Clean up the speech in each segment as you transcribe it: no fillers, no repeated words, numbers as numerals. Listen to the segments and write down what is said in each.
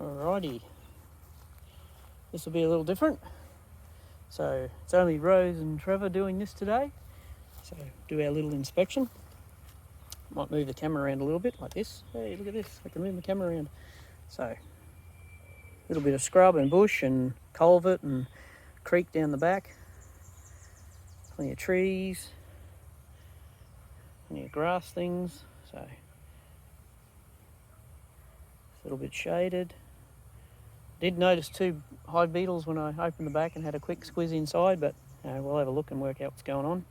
Alrighty, this will be a little different. So it's only Rose and Trevor doing this today. So do our little inspection. Might move the camera around a little bit like this. Hey, look at this, I can move the camera around. So a little bit of scrub and bush and culvert and creek down the back. Plenty of trees, plenty of grass things. So it's a little bit shaded. Did notice 2 hive beetles when I opened the back and had a quick squiz inside, but we'll have a look and work out what's going on.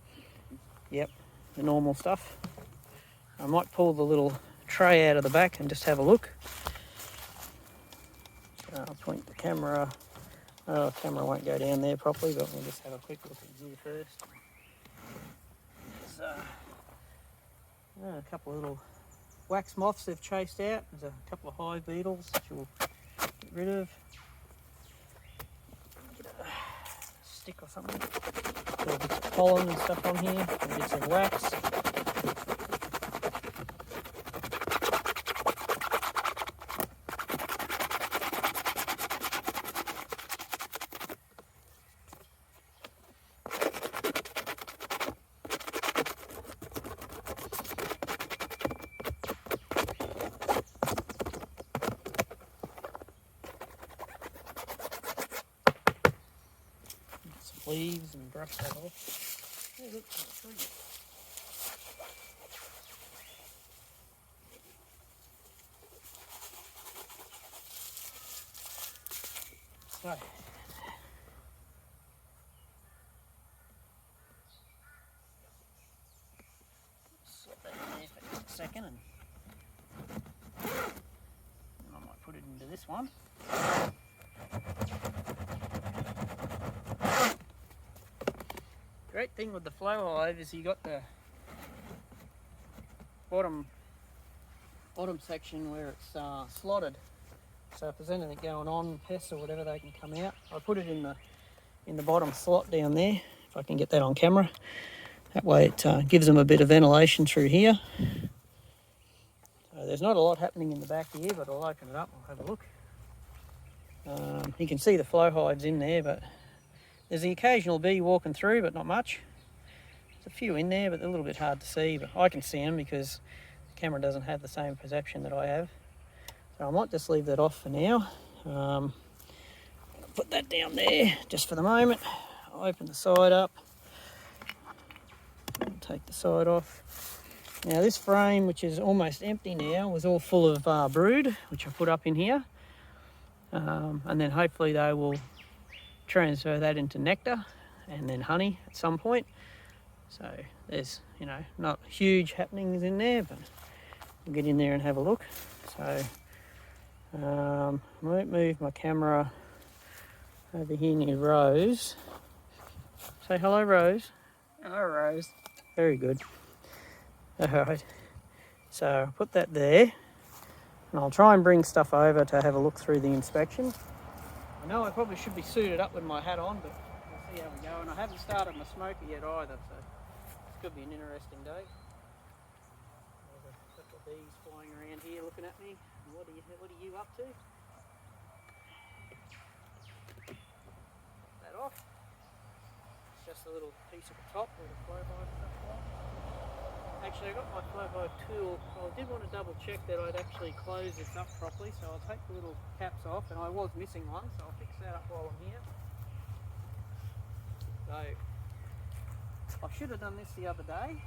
Yep, the normal stuff. I might pull the little tray out of the back and just have a look. I'll point the camera. Oh, the camera won't go down there properly, but we'll just have a quick look at here first. There's a couple of little wax moths they've chased out. There's a couple of hive beetles that you'll get rid of. Get a stick or something. Little bits of pollen and stuff on here, and bits of wax. Leaves and brush that off. Oh, look, that's pretty. So, slip that in there for just a second, and I might put it into this one. Great thing with the flow hive is you got the bottom section where it's slotted. So if there's anything going on, pests or whatever, they can come out. I put it in the bottom slot down there, if I can get that on camera. That way it gives them a bit of ventilation through here. So there's not a lot happening in the back here, but I'll open it up and have a look. You can see the flow hives in there, but there's the occasional bee walking through, but not much. There's a few in there, but they're a little bit hard to see, but I can see them because the camera doesn't have the same perception that I have. So I might just leave that off for now. Put that down there just for the moment. I'll open the side up. Take the side off. Now this frame, which is almost empty now, was all full of brood, which I put up in here. And then hopefully they will transfer that into nectar and then honey at some point. So there's, not huge happenings in there, but we'll get in there and have a look. So I might move my camera over here near Rose. Say hello, Rose. Hello, Rose. Very good. Alright, so I'll put that there, and I'll try and bring stuff over to have a look through the inspection. I know I probably should be suited up with my hat on, but we'll see how we go. And I haven't started my smoker yet either, so this could be an interesting day. There's a couple of bees flying around here looking at me. What are you up to? That off. It's just a little piece at the top where the flow hive stuff was. Actually, I got my flow hive tool. Well, I did want to double check that I'd actually close this up properly, so I'll take the little caps off, and I was missing one, so I'll fix that up while I'm here. So, I should have done this the other day.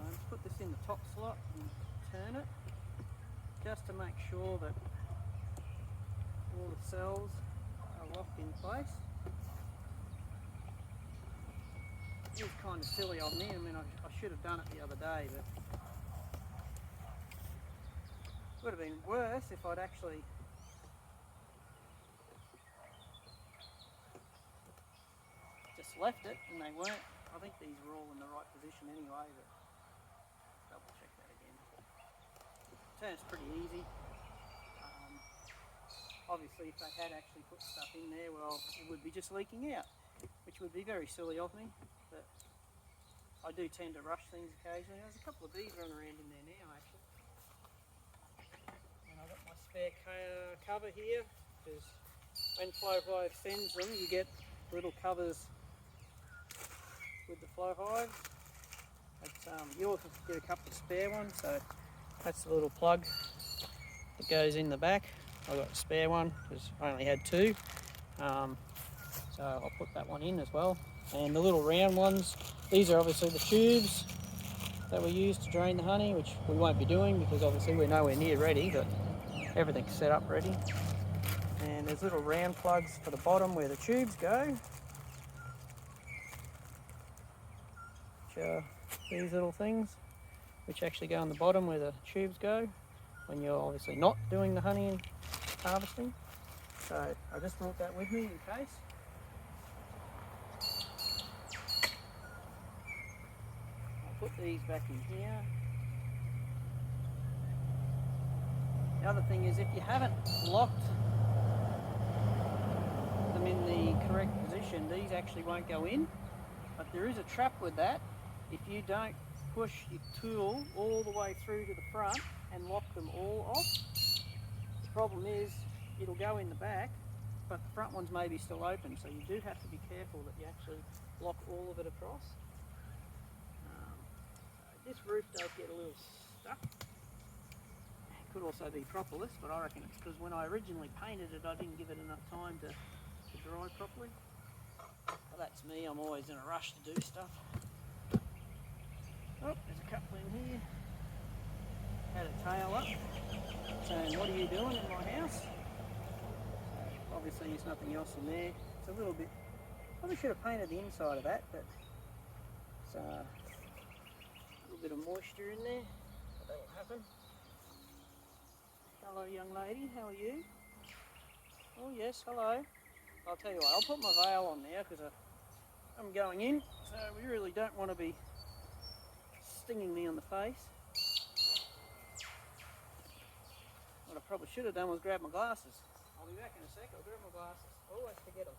Let's put this in the top slot and turn it, just to make sure that all the cells are locked in place. It is kind of silly of me. I mean, I should have done it the other day, but it would have been worse if I'd actually just left it and they weren't. I think these were all in the right position anyway, but double check that again. Turns pretty easy. Obviously, if they had actually put stuff in there, well, it would be just leaking out, which would be very silly of me. But I do tend to rush things occasionally. There's a couple of bees running around in there now, actually. And I spare cover here, because when Flow Hive sends them, you get little covers with the Flow Hives. You also get a couple of spare ones, so that's the little plug that goes in the back. I've got a spare one because I only had two, so I'll put that one in as well. And the little round ones, these are obviously the tubes that we use to drain the honey, which we won't be doing because obviously we're nowhere near ready, but everything's set up ready. And there's little round plugs for the bottom where the tubes go, which are these little things, which actually go on the bottom where the tubes go when you're obviously not doing the honey and harvesting. So I just brought that with me in case. I'll put these back in here. The other thing is, if you haven't locked them in the correct position, these actually won't go in. But there is a trap with that. If you don't push your tool all the way through to the front and lock them all off, the problem is it'll go in the back, but the front ones may be still open, so you do have to be careful that you actually lock all of it across. This roof does get a little stuck. It could also be propolis, but I reckon it's because when I originally painted it, I didn't give it enough time to dry properly. Well, that's me, I'm always in a rush to do stuff. Oh, there's a couple in here. Had a tail up, saying, "What are you doing in my house?" So obviously there's nothing else in there. It's a little bit, probably should have painted the inside of that, but it's a little bit of moisture in there, but that will happen. Hello young lady, how are you? Oh yes, hello. I'll tell you what, I'll put my veil on now because I'm going in, so we really don't want to be stinging me on the face. What I probably should have done was grab my glasses. I'll be back in a sec, I'll grab my glasses. I always forget them.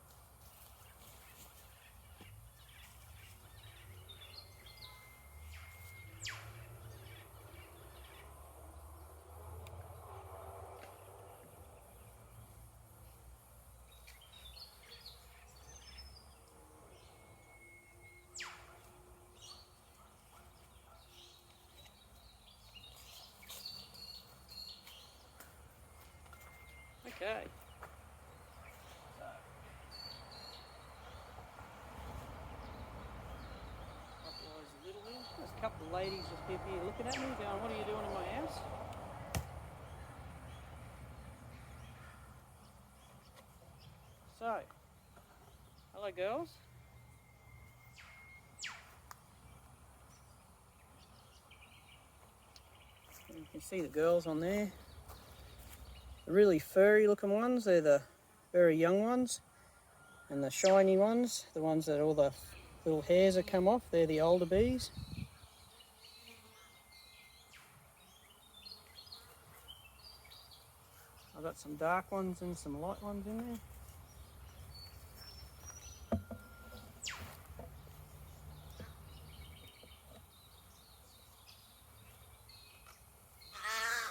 Okay. A little bit. There's a couple of ladies just here looking at me going, "What are you doing in my house?" So, hello girls. And you can see the girls on there. The really furry looking ones, they're the very young ones. And the shiny ones, the ones that all the little hairs have come off, they're the older bees. I've got some dark ones and some light ones in there.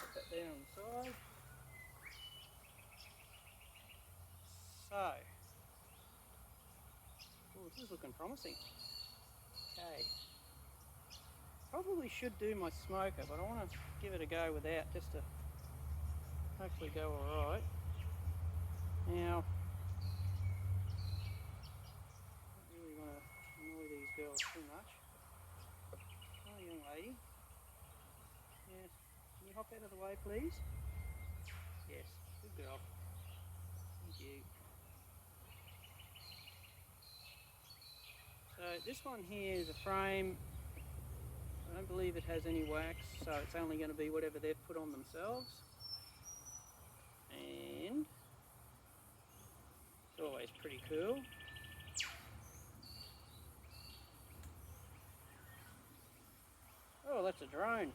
Put that there on the side. So, oh, this is looking promising. Okay. Probably should do my smoker, but I want to give it a go without, just to hopefully go alright. Now, I don't really want to annoy these girls too much. Oh, young lady. Yes. Can you hop out of the way, please? Yes. Good girl. Thank you. So this one here is a frame. I don't believe it has any wax, so it's only going to be whatever they've put on themselves. And it's always pretty cool. Oh, that's a drone.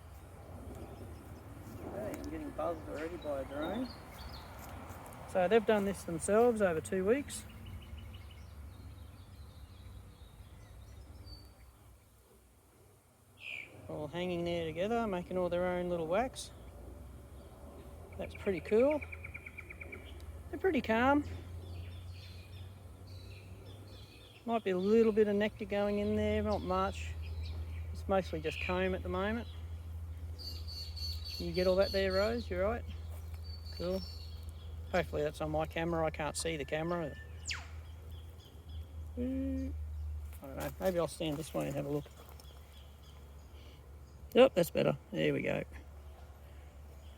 Okay, I'm getting buzzed already by a drone. So they've done this themselves over 2 weeks. All hanging there together, making all their own little wax. That's pretty cool. They're pretty calm. Might be a little bit of nectar going in there, not much. It's mostly just comb at the moment. You get all that there, Rose? You right? Cool. Hopefully that's on my camera. I can't see the camera. I don't know. Maybe I'll stand this way and have a look. Yep, that's better. There we go.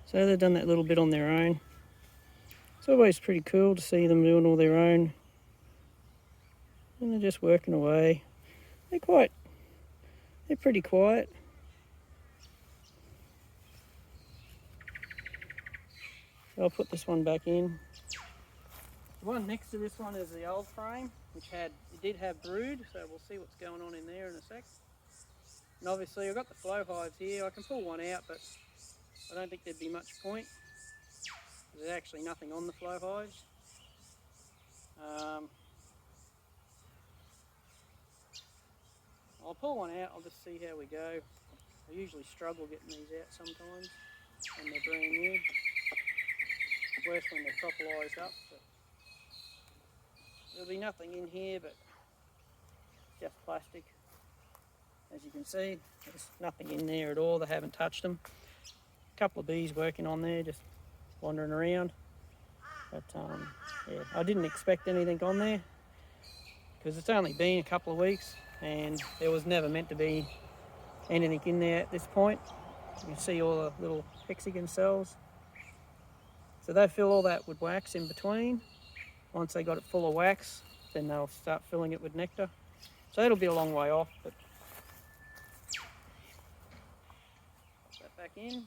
So they've done that little bit on their own. It's always pretty cool to see them doing all their own. And they're just working away. They're pretty quiet. So I'll put this one back in. The one next to this one is the old frame, which it did have brood, so we'll see what's going on in there in a sec. And obviously I've got the flow hives here. I can pull one out, but I don't think there'd be much point. There's actually nothing on the flow hives. I'll pull one out, I'll just see how we go. I usually struggle getting these out sometimes when they're brand new. Worse when they're properlised up. But there'll be nothing in here but just plastic. As you can see, there's nothing in there at all. They haven't touched them. A couple of bees working on there, just wandering around. But yeah, I didn't expect anything on there because it's only been a couple of weeks and there was never meant to be anything in there at this point. You can see all the little hexagon cells. So they fill all that with wax in between. Once they got it full of wax, then they'll start filling it with nectar. So it'll be a long way off, but put that back in.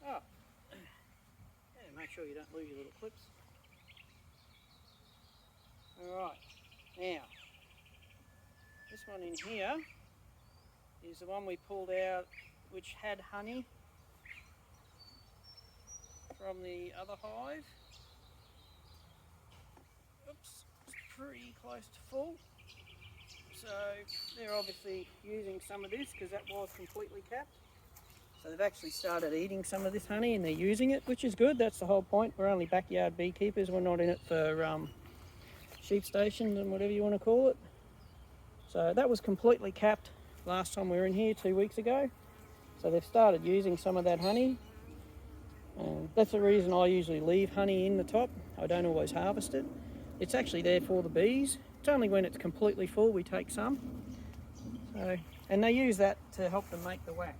Oh, yeah, make sure you don't lose your little clips. Alright, now, this one in here is the one we pulled out which had honey from the other hive. Oops, it's pretty close to full. So they're obviously using some of this because that was completely capped. So they've actually started eating some of this honey and they're using it, which is good. That's the whole point. We're only backyard beekeepers. We're not in it for sheep stations and whatever you want to call it. So that was completely capped last time we were in here 2 weeks ago. So they've started using some of that honey. And that's the reason I usually leave honey in the top. I don't always harvest it. It's actually there for the bees. It's only when it's completely full we take some. So, and they use that to help them make the wax.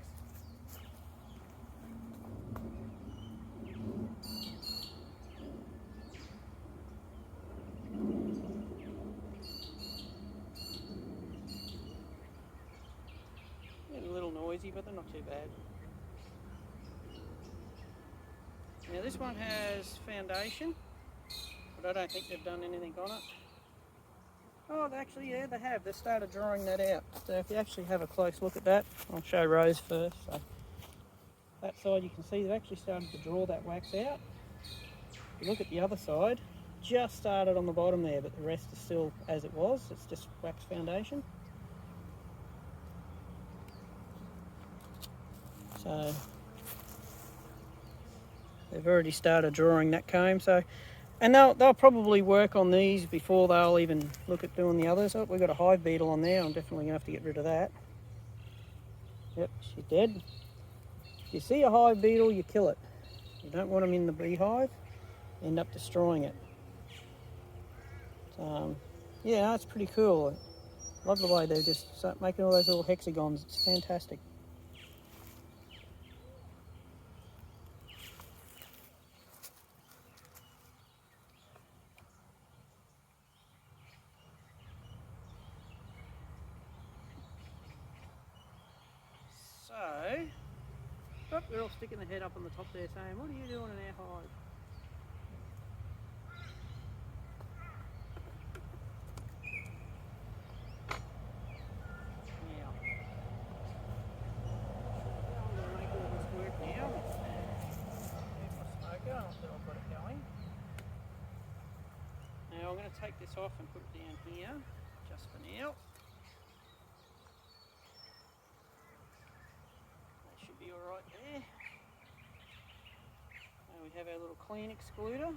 Getting a little noisy, but they're not too bad. Now this one has foundation, but I don't think they've done anything on it. Oh, actually, yeah, they have. They've started drawing that out. So if you actually have a close look at that, I'll show Rose first. So that side you can see they've actually started to draw that wax out. If you look at the other side, just started on the bottom there, but the rest is still as it was. It's just wax foundation. So they've already started drawing that comb. So, and they'll probably work on these before they'll even look at doing the others. Oh, we've got a hive beetle on there. I'm definitely going to have to get rid of that. Yep, she's dead. If you see a hive beetle, you kill it. You don't want them in the beehive. End up destroying it. Yeah, that's pretty cool. I love the way they just start making all those little hexagons. It's fantastic. So, oh, they're all sticking their head up on the top there saying, what are you doing in our hive? Now I'm going to take this off and put it down here, just for now. That should be alright there. Now we have our little clean excluder.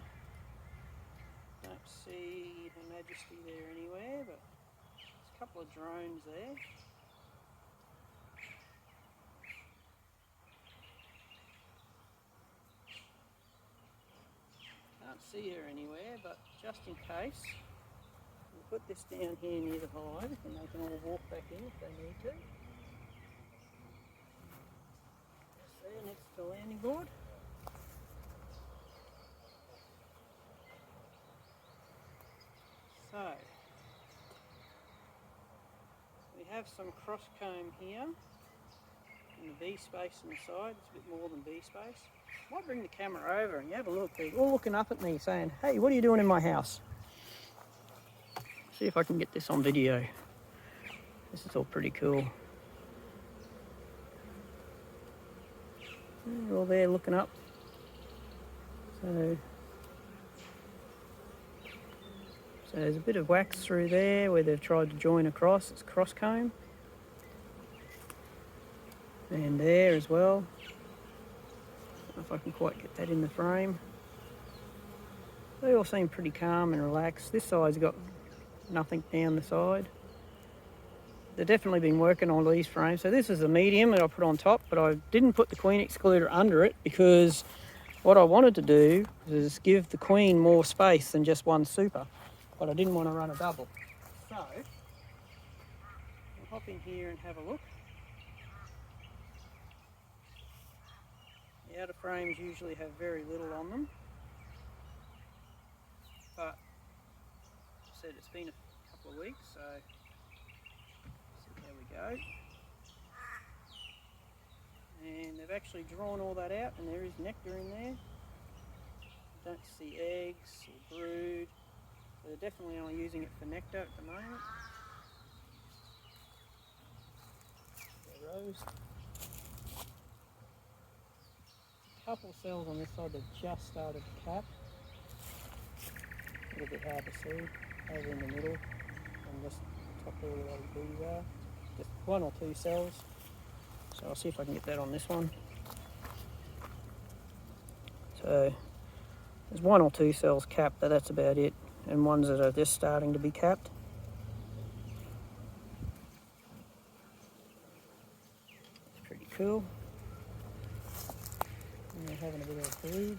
Don't see Her Majesty there anywhere, but there's a couple of drones there. Can't see her anywhere, but just in case, we'll put this down here near the hive and they can all walk back in if they need to. Just there next to the landing board. So, we have some cross comb here and the bee space on the side. It's a bit more than bee space. I might bring the camera over and you have a look. They're all looking up at me saying, hey, what are you doing in my house? See if I can get this on video. This is all pretty cool. They're all there looking up. So there's a bit of wax through there where they've tried to join across. It's cross comb. And there as well. I don't know if I can quite get that in the frame. They all seem pretty calm and relaxed. This side's got nothing down the side. They've definitely been working on these frames. So this is a medium that I put on top, but I didn't put the queen excluder under it because what I wanted to do is give the queen more space than just one super, but I didn't want to run a double. So I'll hop in here and have a look. The outer frames usually have very little on them, but I said it's been a couple of weeks, so there we go. And they've actually drawn all that out and there is nectar in there. Don't see eggs or brood, so they're definitely only using it for nectar at the moment. There goes. Couple cells on this side that just started to cap. A little bit hard to see over in the middle and just top where all those bees are. Just one or two cells. So I'll see if I can get that on this one. So there's one or two cells capped, but that's about it. And ones that are just starting to be capped. It's pretty cool. And they're having a bit of a breed.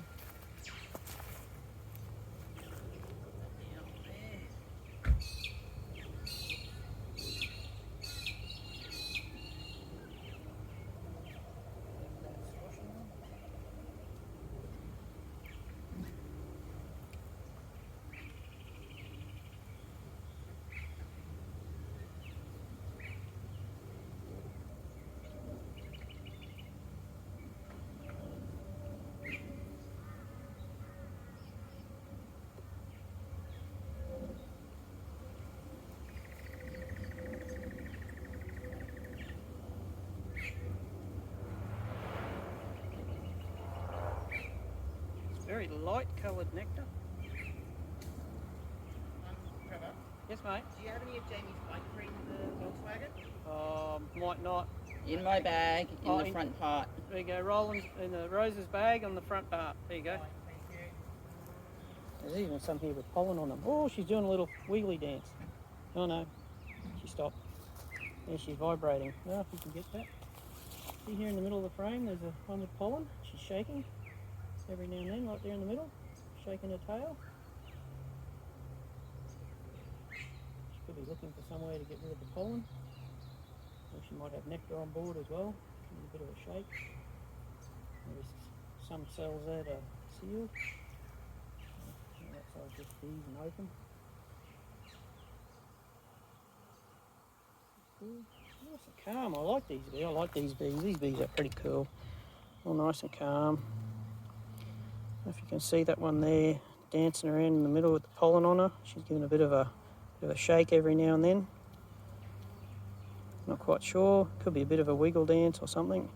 Very light coloured nectar. Trevor, Yes, mate. do you have any of Jamie's bike cream in the Volkswagen? Might not. In my bag, in the front part. There you go, Roland's in the Rose's bag on the front part. There you go. Fine, thank you. There's even some here with pollen on them. Oh, she's doing a little wiggly dance. Oh no, she stopped. There she's vibrating. Now if you can get that. See here in the middle of the frame, there's a one with pollen. She's shaking every now and then, right there in the middle, shaking her tail. She could be looking for somewhere to get rid of the pollen. Or she might have nectar on board as well. Give it a bit of a shake. There's some cells there that are sealed. That side's just bees and open. Cool. Nice and calm. I like these bees. I like these bees. These bees are pretty cool. All nice and calm. I don't know if you can see that one there dancing around in the middle with the pollen on her. She's giving a bit of a shake every now and then. Not quite sure. Could be a bit of a wiggle dance or something.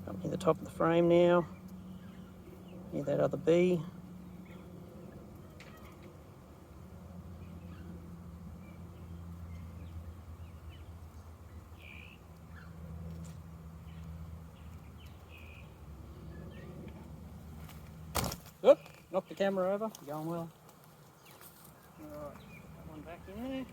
Up near the top of the frame now. Near that other bee. Oop, knocked the camera over. Going well. Alright, put that one back in there.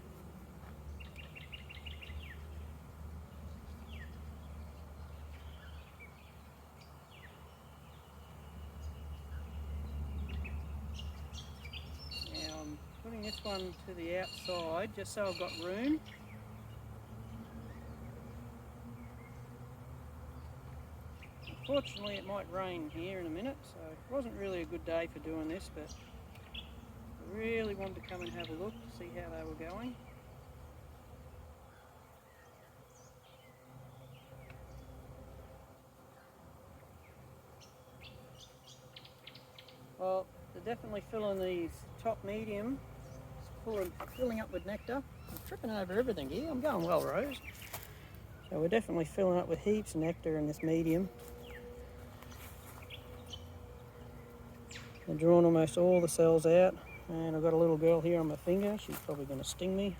Now I'm putting this one to the outside just so I've got room. Unfortunately it might rain here in a minute, so it wasn't really a good day for doing this, but I really wanted to come and have a look to see how they were going. Well, they're definitely filling these top medium, filling up with nectar. I'm tripping over everything here. I'm going well, Rose. So we're definitely filling up with heaps of nectar in this medium. I've drawn almost all the cells out, and I've got a little girl here on my finger. She's probably going to sting me.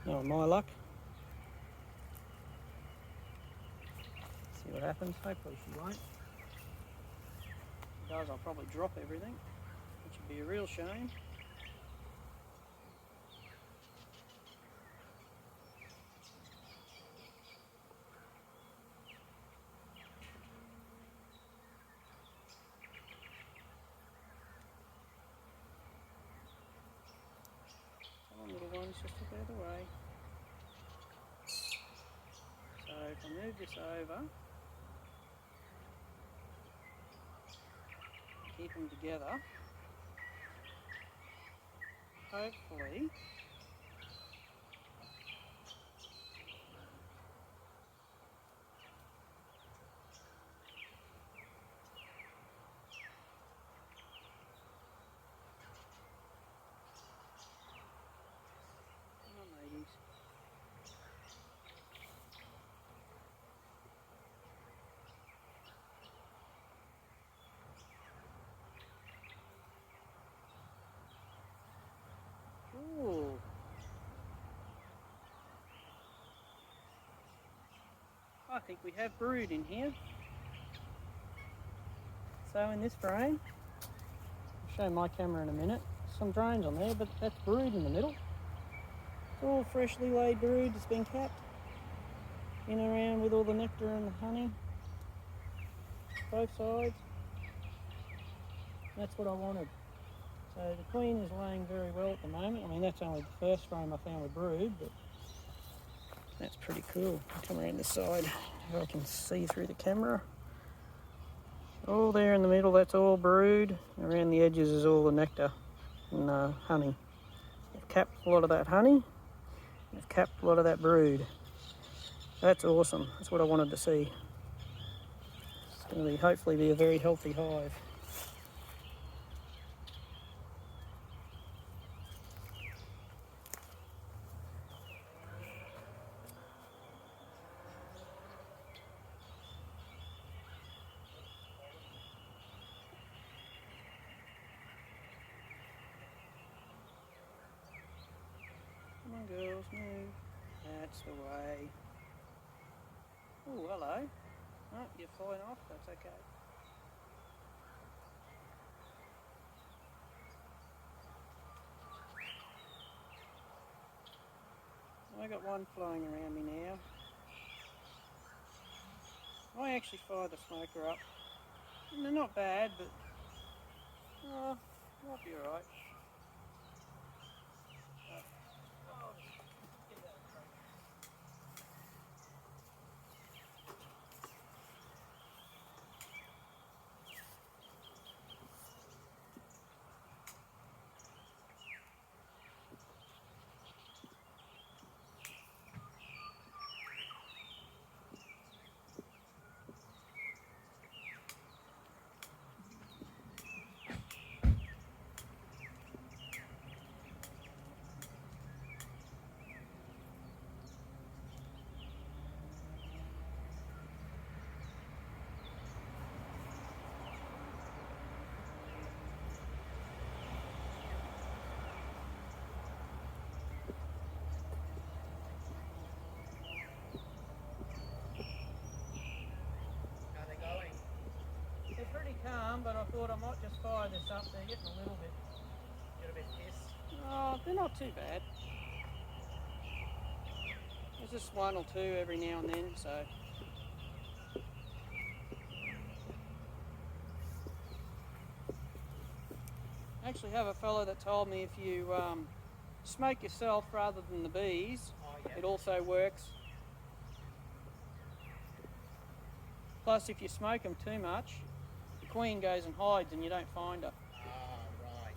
Knowing my luck. See what happens. Hopefully she won't. If she does, I'll probably drop everything, which would be a real shame. Come on, little ones, just look out of the way. So if I move this over, keep them together, hopefully come on, ladies. Ooh. I think we have brood in here. So in this frame, I'll show my camera in a minute, some drones on there, but that's brood in the middle. It's all freshly laid brood that's been capped in and around with all the nectar and the honey, both sides. That's what I wanted. So the queen is laying very well at the moment. I mean, that's only the first frame I found with brood, but that's pretty cool. I'll come around this side so I can see through the camera. All there in the middle, that's all brood. Around the edges is all the nectar and honey. I've capped a lot of that honey. I've capped a lot of that brood. That's awesome. That's what I wanted to see. It's going to hopefully be a very healthy hive. Come on, girls, move. That's the way. Oh, hello. Oh, you're flying off. That's okay. I got one flying around me now. I actually fired the smoker up. And they're not bad, but might be alright. calm, but I thought I might just fire this up. They're getting a little bit... Get a bit pissed. Oh, they're not too bad. There's just one or two every now and then, so... I actually have a fellow that told me if you smoke yourself rather than the bees, it also works. Plus, if you smoke them too much, the queen goes and hides and you don't find her. Right.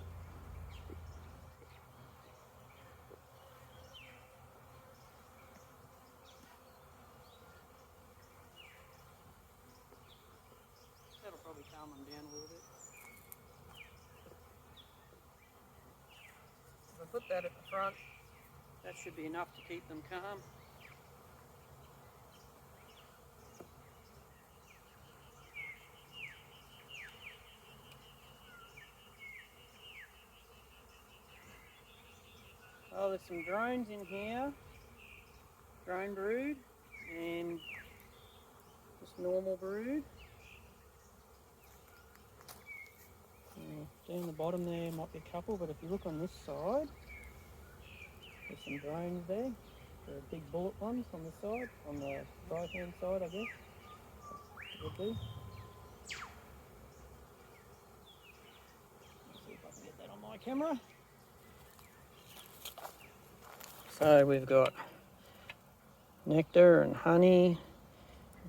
That'll probably calm them down a little bit. If I put that at the front, that should be enough to keep them calm. Oh, there's some drones in here. Drone brood and just normal brood. Down the bottom there might be a couple, but if you look on this side, there's some drones there. There are big bullet ones on the side, on the right hand side, I guess. Would be. Let's see if I can get that on my camera. So we've got nectar and honey,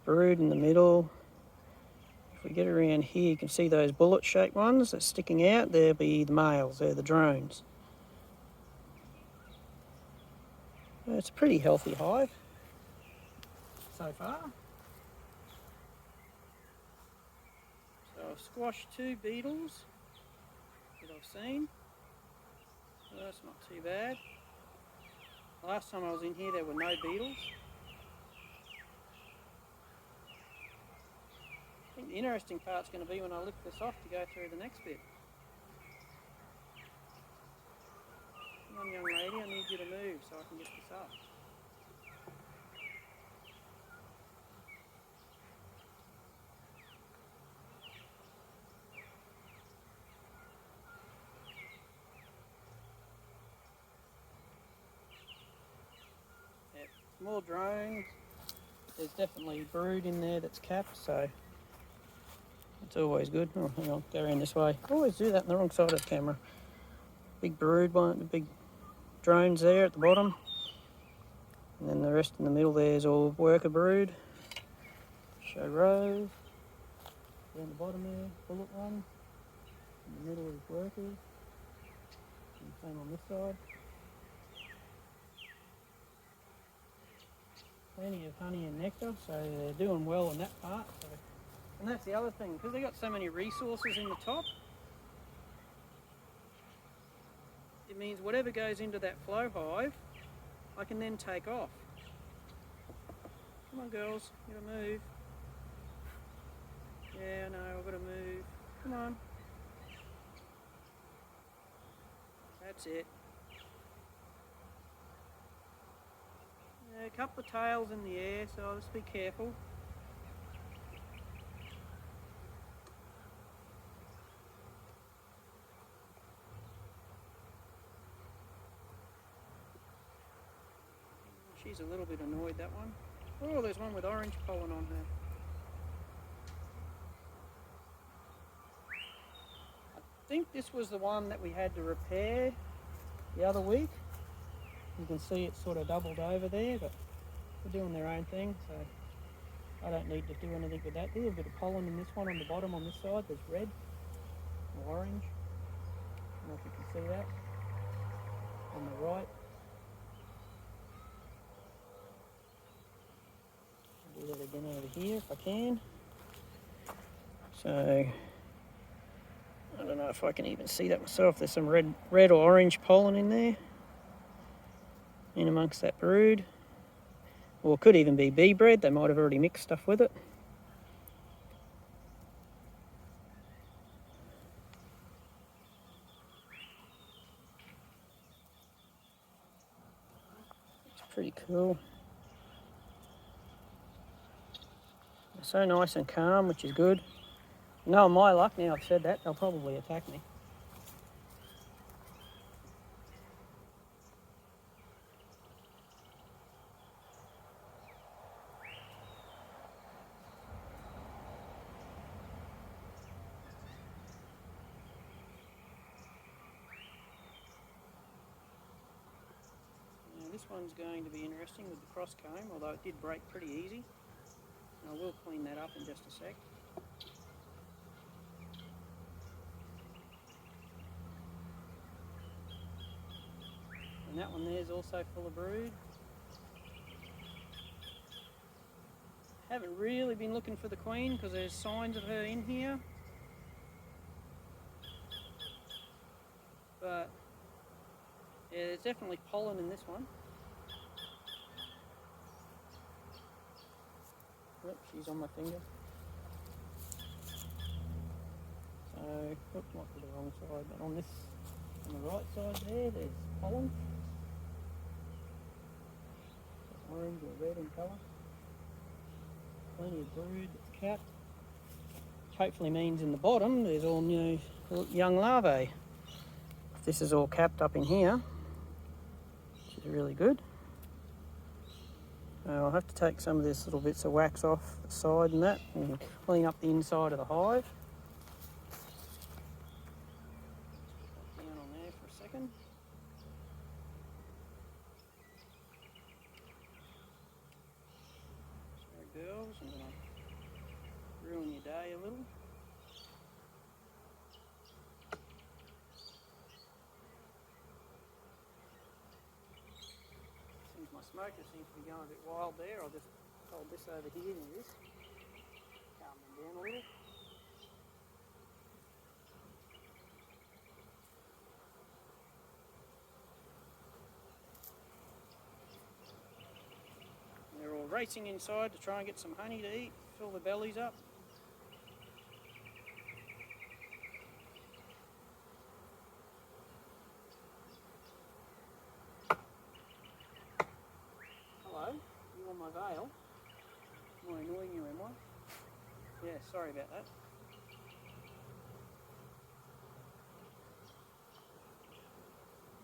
brood in the middle. If we get around here, you can see those bullet-shaped ones that's sticking out. They'll be the males, they're the drones. It's a pretty healthy hive so far. So I've squashed 2 beetles that I've seen. So that's not too bad. Last time I was in here there were no beetles. I think the interesting part's going to be when I lift this off to go through the next bit. Come on, young lady, I need you to move so I can get this up. Yeah, more drones. There's definitely brood in there that's capped, so it's always good. Oh, hang on, go around this way. I always do that on the wrong side of the camera. Big brood one, the big drones there at the bottom. And then the rest in the middle there's all worker brood. Show rows. Down the bottom there, bullet one. In the middle is workers. And same on this side. Plenty of honey and nectar, so they're doing well in that part. So. And that's the other thing, because they've got so many resources in the top, it means whatever goes into that flow hive, I can then take off. Come on girls, you gotta move. Yeah, no, I've got to move. Come on. That's it. Yeah, a couple of tails in the air, so I'll just be careful. She's a little bit annoyed, that one. Oh, there's one with orange pollen on her. I think this was the one that we had to repair the other week. You can see it's sort of doubled over there, but they're doing their own thing, so I don't need to do anything with that. There's a little bit of pollen in this one on the bottom on this side. There's red or orange. I don't know if you can see that on the right. I'll do that again over here if I can. So I don't know if I can even see that myself. There's some red or orange pollen in there, in amongst that brood. Or it could even be bee bread. They might have already mixed stuff with it. It's pretty cool. They're so nice and calm, which is good. No, my luck, now I've said that, they'll probably attack me. Now this one's going to be interesting with the cross comb, although it did break pretty easy. I will clean that up in just a sec. And that one there is also full of brood. Haven't really been looking for the queen because there's signs of her in here. But yeah, there's definitely pollen in this one. Oops, she's on my finger. So, oops, might be the wrong side, but on the right side there's pollen. Orange or red in colour. Plenty of brood that's capped. Which hopefully means in the bottom there's all new young larvae. This is all capped up in here, which is really good. I'll have to take some of this little bits of wax off the side and that and clean up the inside of the hive. Put that down on there for a second. Sorry girls, I'm going to ruin your day a little. My smoker seems to be going a bit wild there. I'll just hold this over here and this. Calm them down a little. And they're all racing inside to try and get some honey to eat, fill their bellies up. Hello, you on my veil? Am I annoying you, am I? Yeah, sorry about that.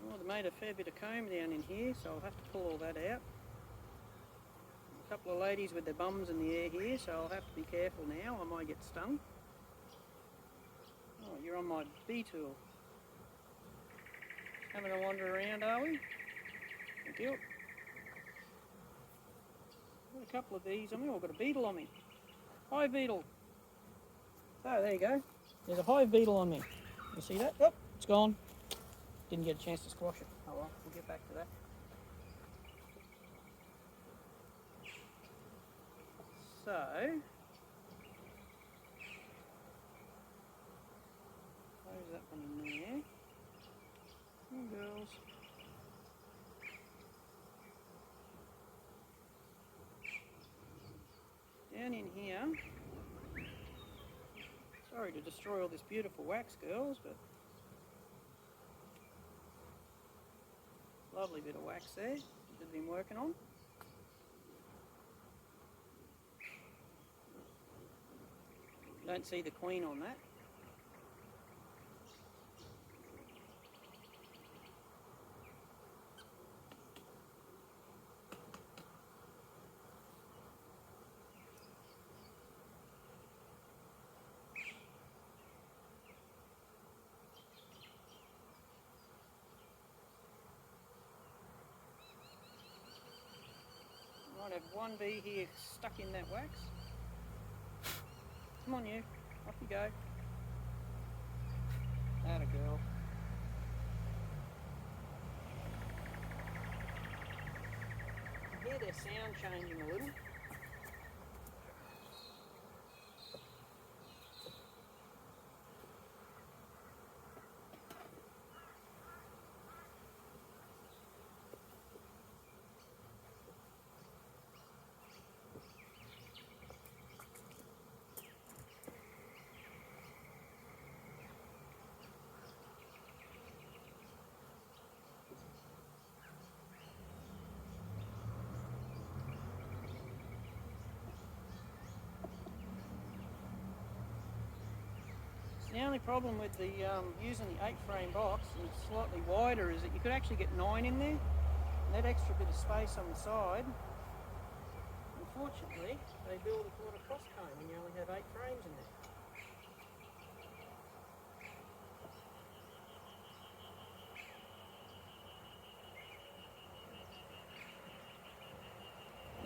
Well, they made a fair bit of comb down in here, so I'll have to pull all that out. A couple of ladies with their bums in the air here, so I'll have to be careful now, I might get stung. Oh, you're on my bee tool. Just having a wander around, are we? Thank you. Got a couple of bees on me. I've got a beetle on me. Hive beetle. So there you go. There's a hive beetle on me. You see that? Oh, it's gone. Didn't get a chance to squash it. Oh well, we'll get back to that. So, close that one in there. Come on, girls. Down in here. Sorry to destroy all this beautiful wax, girls, but lovely bit of wax there that they've been working on. Don't see the queen on that. Might have one bee here stuck in that wax. Come on you, off you go. Atta girl. I hear their sound changing a little. The only problem with the using the 8-frame box and it's slightly wider is that you could actually get 9 in there. And that extra bit of space on the side, unfortunately, they build a quarter cross cone when you only have 8 frames in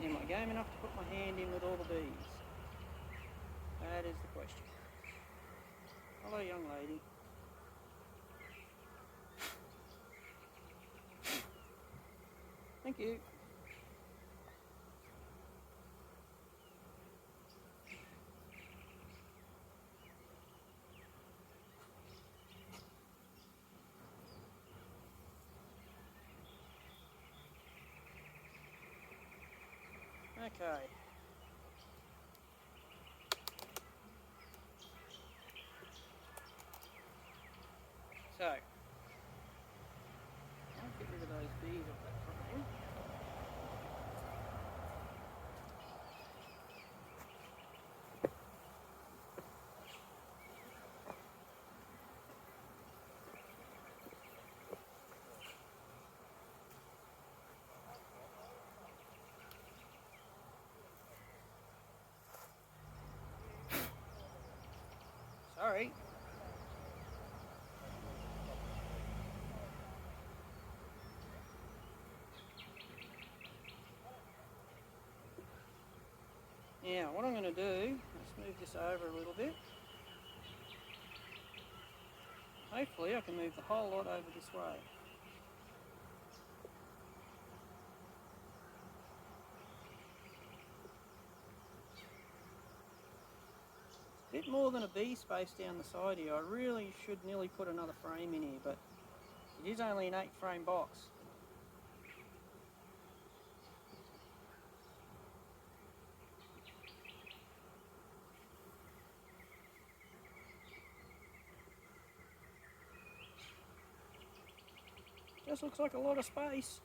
there. Am I game enough to put my hand in with all the bees? That is the question. Hello, young lady. Thank you. Okay. So, I'll get rid of those bees off that frame. Sorry. Now, what I'm going to do, let's move this over a little bit. Hopefully I can move the whole lot over this way. A bit more than a bee space down the side here. I really should nearly put another frame in here, but it is only an 8-frame box. Just looks like a lot of space.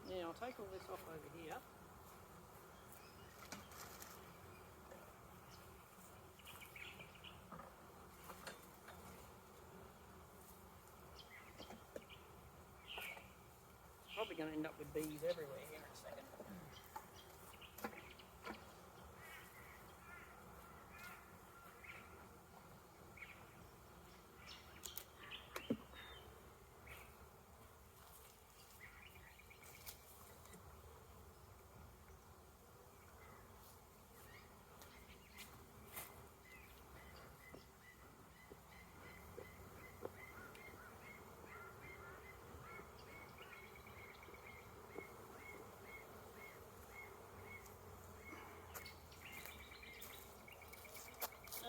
Now I'll take all this off over here. Probably going to end up with bees everywhere here in a second.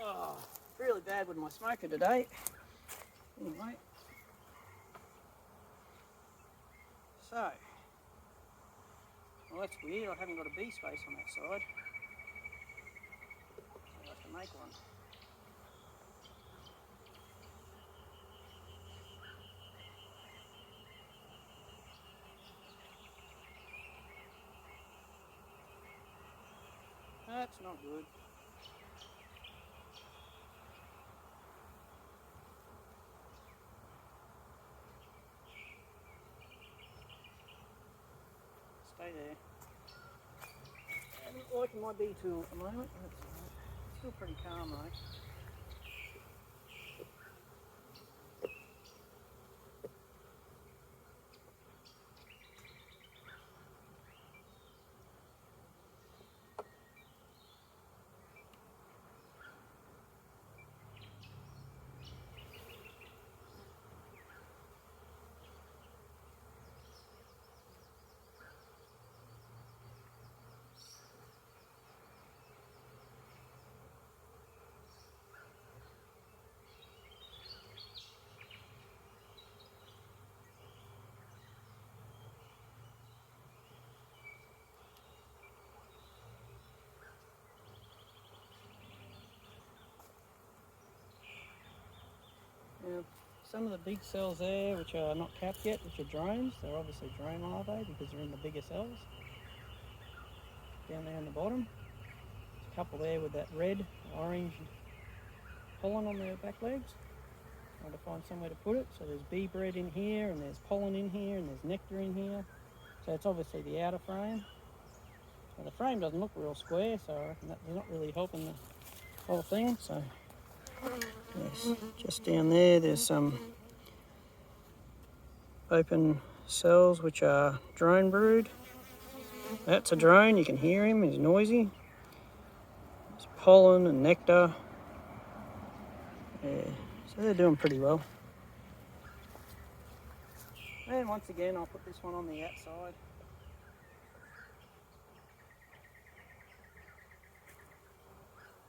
Oh, really bad with my smoker today. Anyway. So, well that's weird, I haven't got a bee space on that side. I'll have to make one. That's not good. Stay there. I'm not liking my bee tool at the moment. That's still pretty calm though. Now, some of the big cells there, which are not capped yet, which are drones, they're obviously drone larvae because they're in the bigger cells. Down there in the bottom. a couple there with that red, orange pollen on their back legs. Trying to find somewhere to put it. So there's bee bread in here, and there's pollen in here, and there's nectar in here. So it's obviously the outer frame. Now the frame doesn't look real square, so I reckon that they're not really helping the whole thing. So yes, just down there, there's some open cells which are drone brood. That's a drone, you can hear him, he's noisy. There's pollen and nectar. Yeah, so they're doing pretty well. And once again, I'll put this one on the outside.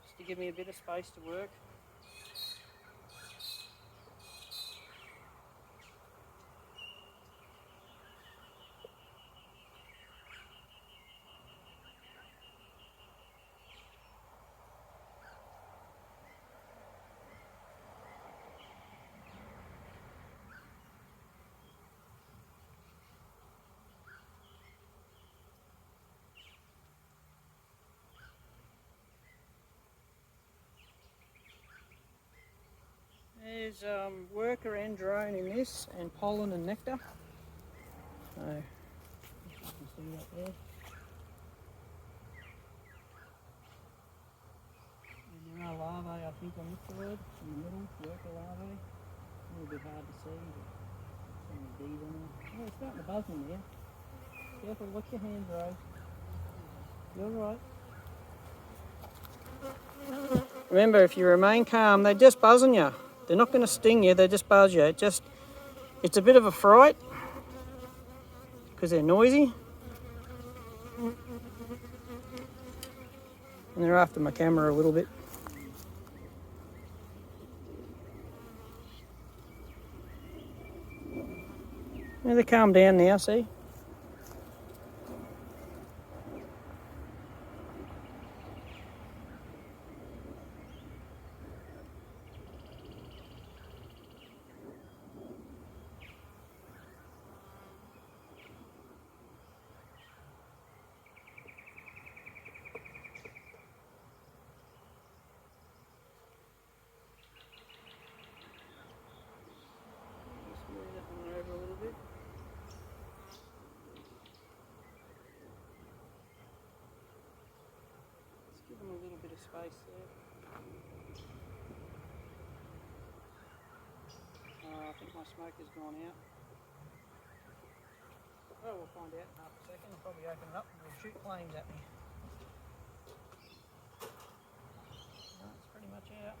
Just to give me a bit of space to work. There's worker and drone in this, and pollen and nectar. So, you can see that there. And there are larvae, I think, on this side, in the middle, worker larvae. A little bit hard to see, but some of the bees on them. Oh, it's starting to buzz in there. Careful, watch your hands, Rose. You're right. Remember, if you remain calm, they're just buzzing you. They're not going to sting you, they just buzz you. It's a bit of a fright because they're noisy. And they're after my camera a little bit. Yeah, they calm down now, see? Just move that one over a little bit. Let's give them a little bit of space there. I think my smoke has gone out. Oh, we'll find out in half a second. I'll probably open it up and it'll shoot flames at me. No, it's pretty much out.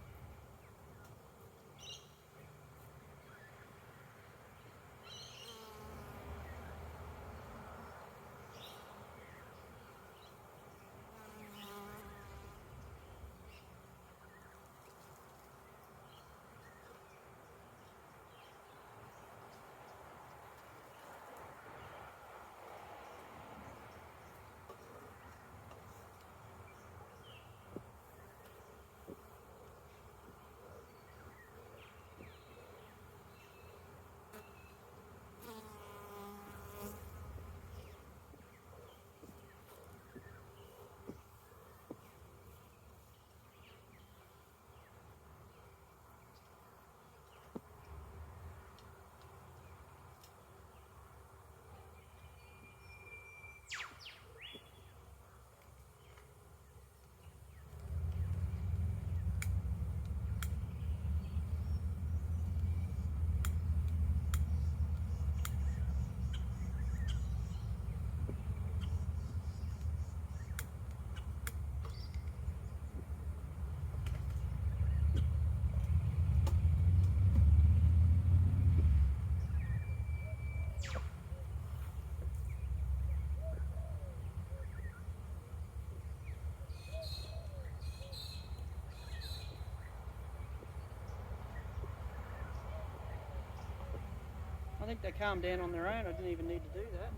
I think they calmed down on their own. I didn't even need to do that.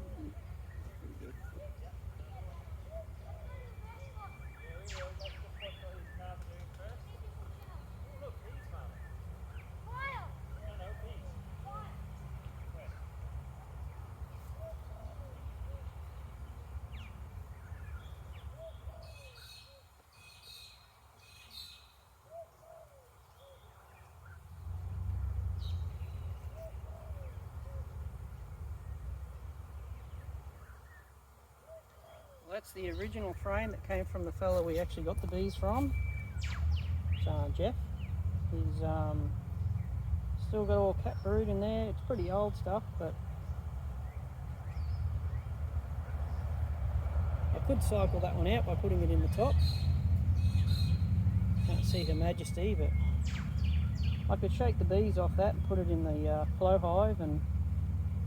that's the original frame that came from the fella we actually got the bees from. It's Jeff. He's still got all cat brood in there. It's pretty old stuff, but I could cycle that one out by putting it in the top. Can't see Her Majesty, but I could shake the bees off that and put it in the flow hive and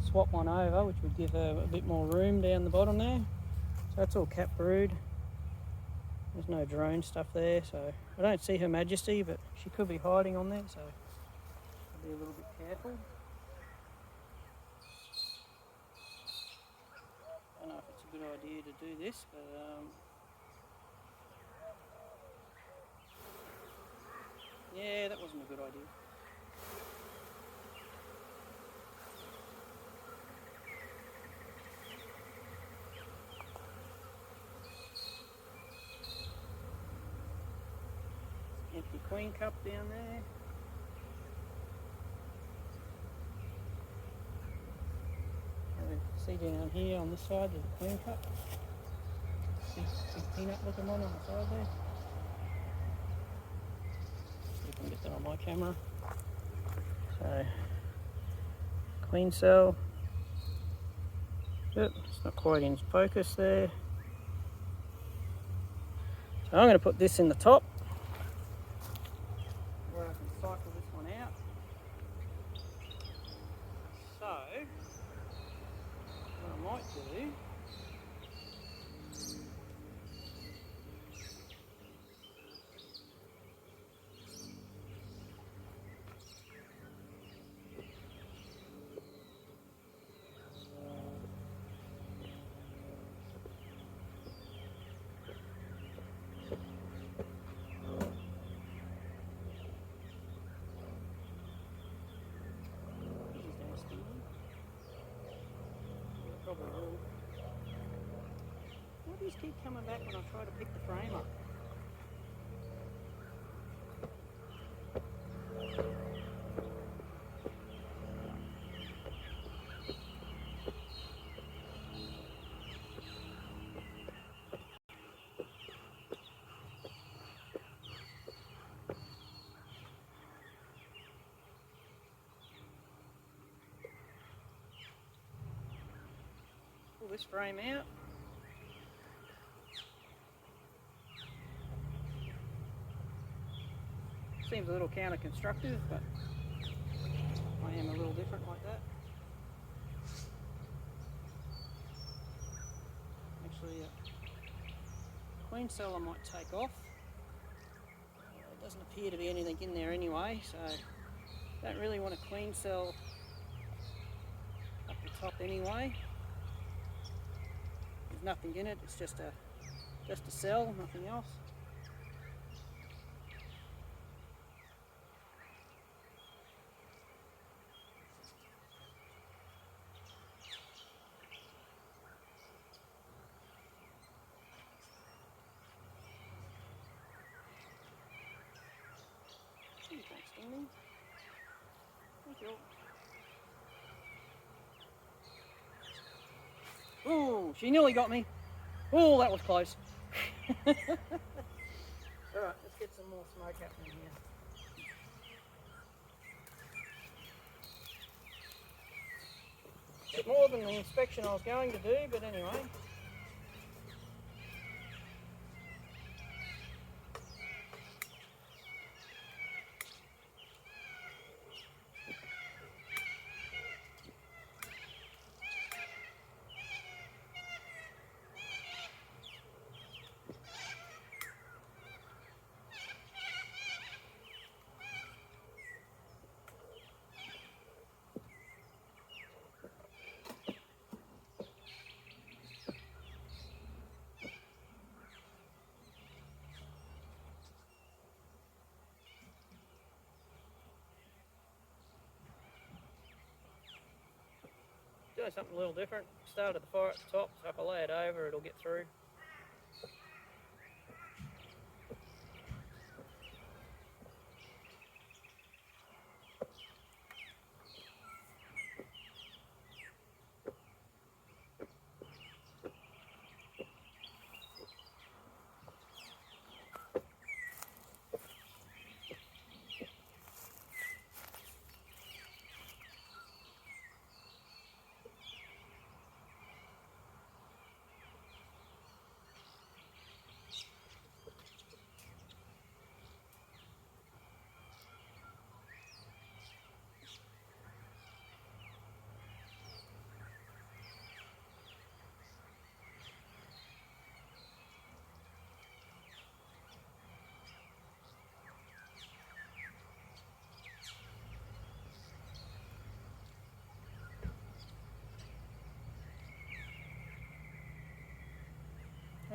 swap one over, which would give her a bit more room down the bottom there. So that's all cat brood. There's no drone stuff there, so I don't see Her Majesty, but she could be hiding on there, so I'll be a little bit careful. I don't know if it's a good idea to do this, but yeah, that wasn't a good idea. Empty queen cup down there. See down here on this side there's a queen cup. Big peanut looking one on the side there. See if I can get that on my camera. So, queen cell. Yep, it's not quite in focus there. So I'm going to put this in the top, where I can cycle this one out. So, what I might do, probably will. Why do these keep coming back when I try to pick the frame up? Pull this frame out. Seems a little counter-constructive, but I am a little different like that. Actually, queen cell I might take off. There doesn't appear to be anything in there anyway, so don't really want a queen cell up the top anyway. There's nothing in it, it's just a cell, nothing else. Thanks, Stingy. Thank you. Ooh, she nearly got me. Oh, that was close. Alright, let's get some more smoke happening here. Bit more than the inspection I was going to do, but anyway. Doing something a little different. Started the fire at the top, so if I lay it over, it'll get through.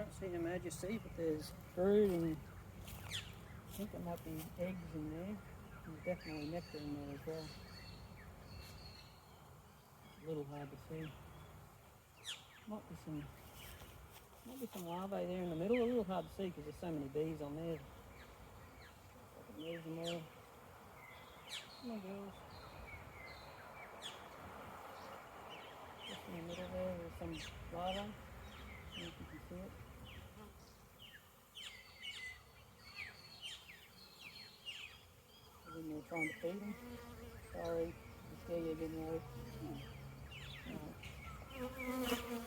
can't see Her Majesty, but there's brood and I think there might be eggs in there. There's definitely nectar in there as well. It's a little hard to see. Might be some larvae there in the middle. A little hard to see because there's so many bees on there. I can move them all. Come on, girls. Just in the middle there's some larvae. I don't know if you can see it. When we're trying to feed them. Sorry, to scare you again, Rory.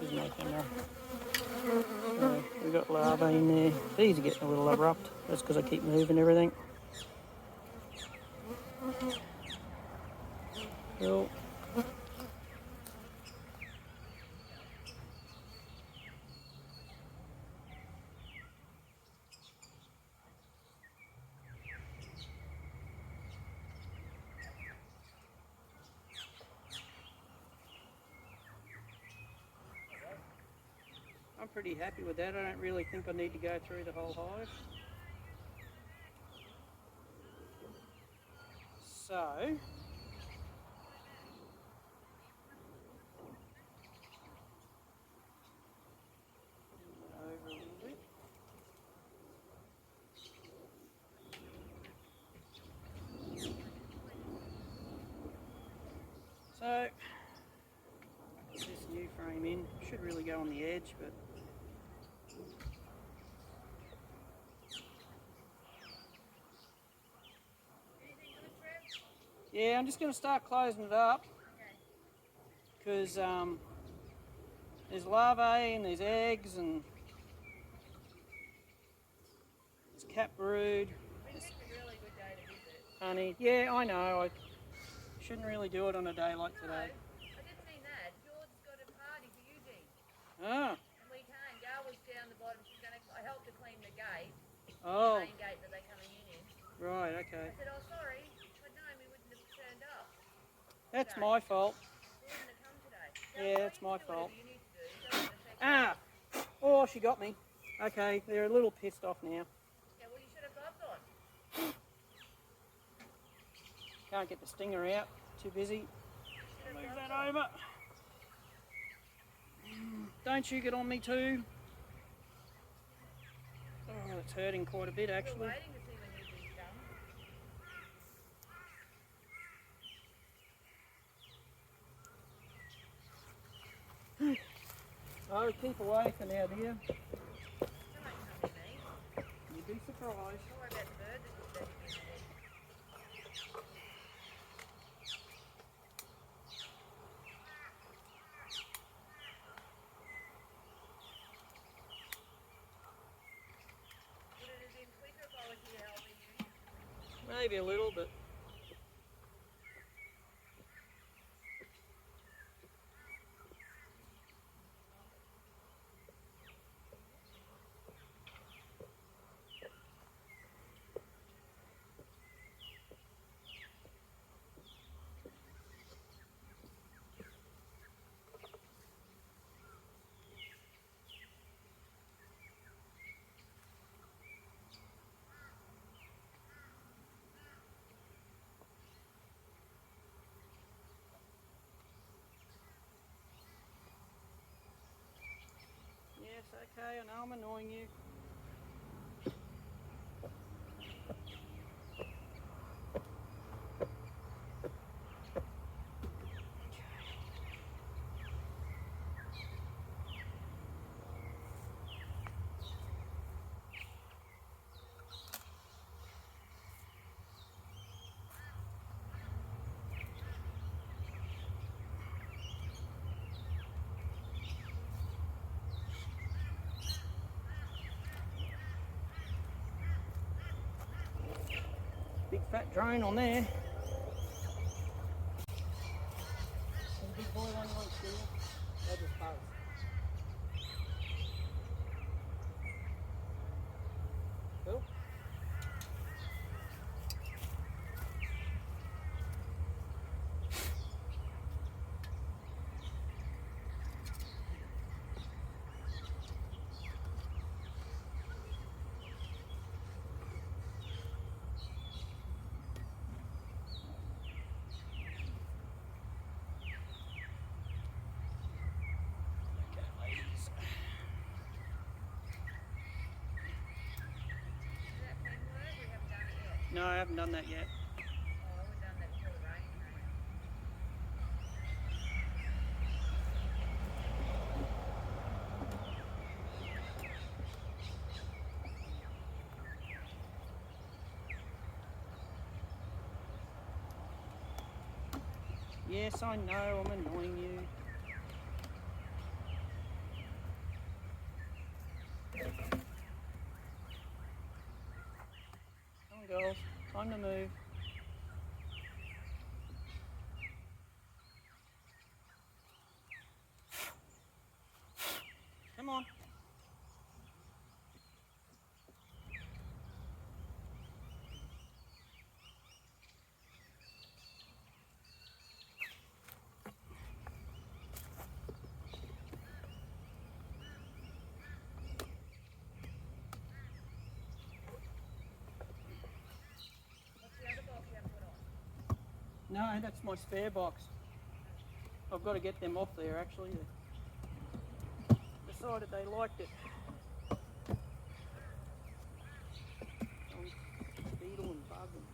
There's no camera. So we've got larvae in there. These are getting a little abrupt. That's because I keep moving everything. Cool. I'm pretty happy with that. I don't really think I need to go through the whole hive. So, over a little bit. So, put this new frame in. Should really go on the edge, but yeah, I'm just going to start closing it up because there's larvae and there's eggs and there's cat brood. We picked a really good day to visit. Honey, yeah, I know. I shouldn't really do it on a day like No, today. I didn't mean that. George's got a party for Eugene. Ah, And we came. Gal was down the bottom. I helped her clean the gate. oh, The main gate that they're coming in. right, okay. I said, oh, sorry. If I'd known, we wouldn't have turned up. That's today. my fault. We wouldn't have come today. Yeah, that's my do fault. whatever you need to do. It doesn't affect Ah, us. oh, she got me. Okay, they're a little pissed off now. Yeah, well, you should have got them. Can't get the stinger out. Too busy. Move that over. Don't you get on me too. Oh, it's hurting quite a bit We're actually. waiting to see when Eugene's done. Oh, keep away for now, dear. Come on, come with me. You'd be surprised. Don't worry about the bird that was bedding in the head. Would it have been quicker if I was here helping you? Maybe a little, but yes, okay, I know I'm annoying you. Big fat drone on there. Some big boy one wants to. They'll just buzz. Cool. No, I haven't done that yet. Oh, I would have done that before the rain came. Yes, I know, I'm annoying you. Come on, girls. Time to move. Come on. What's the other box you haven't put on? No, that's my spare box. I've got to get them off there actually. They decided they liked it. Beetle and bug and...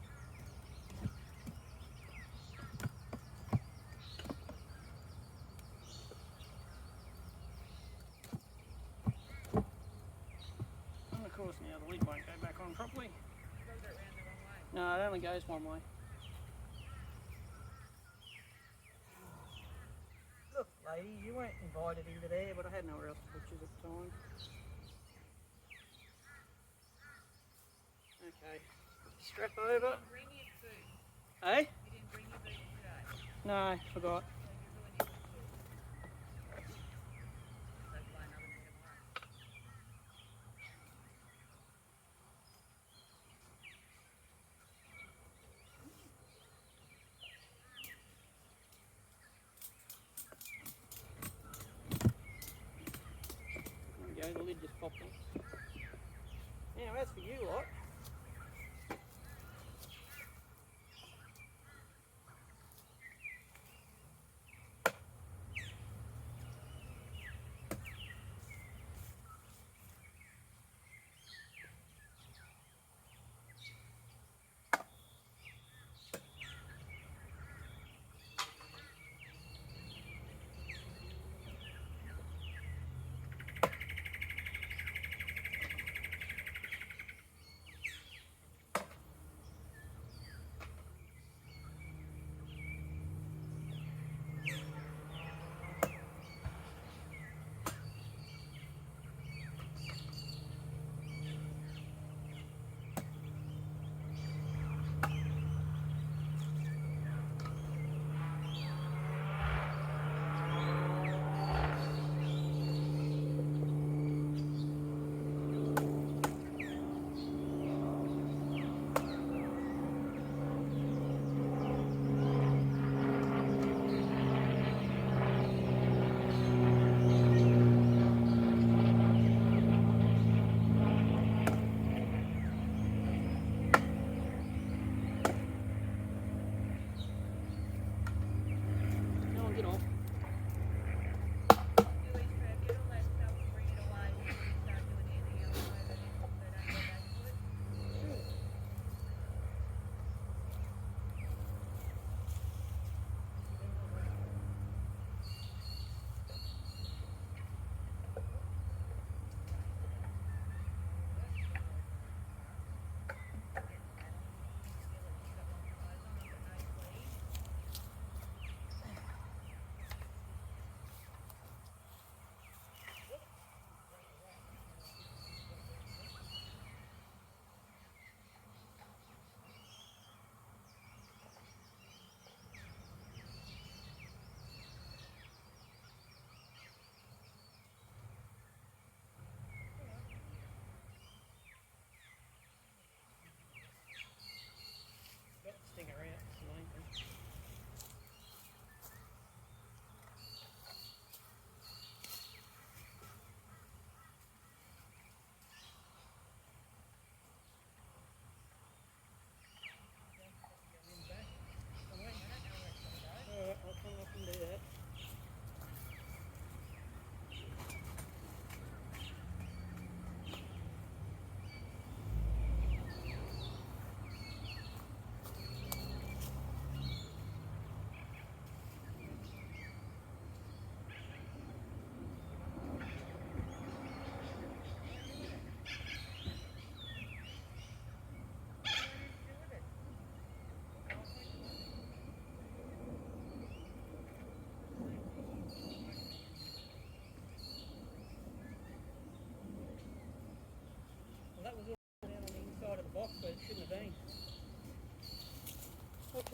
And of course now the lid won't go back on properly. You got it round the wrong way. No, it only goes one way. Look, lady, you weren't invited into there, but I had nowhere else to put you at the time. Okay, strap over. You didn't bring your food. Hey? You didn't bring your food today. No, forgot. So you ruined your food. So buy another one tomorrow. There we go, the lid just popped off. Now as for you lot,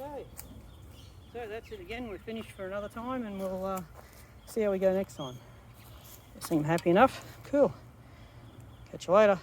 Okay, so that's it again. We're finished for another time, and we'll see how we go next time. Seem happy enough? Cool. Catch you later.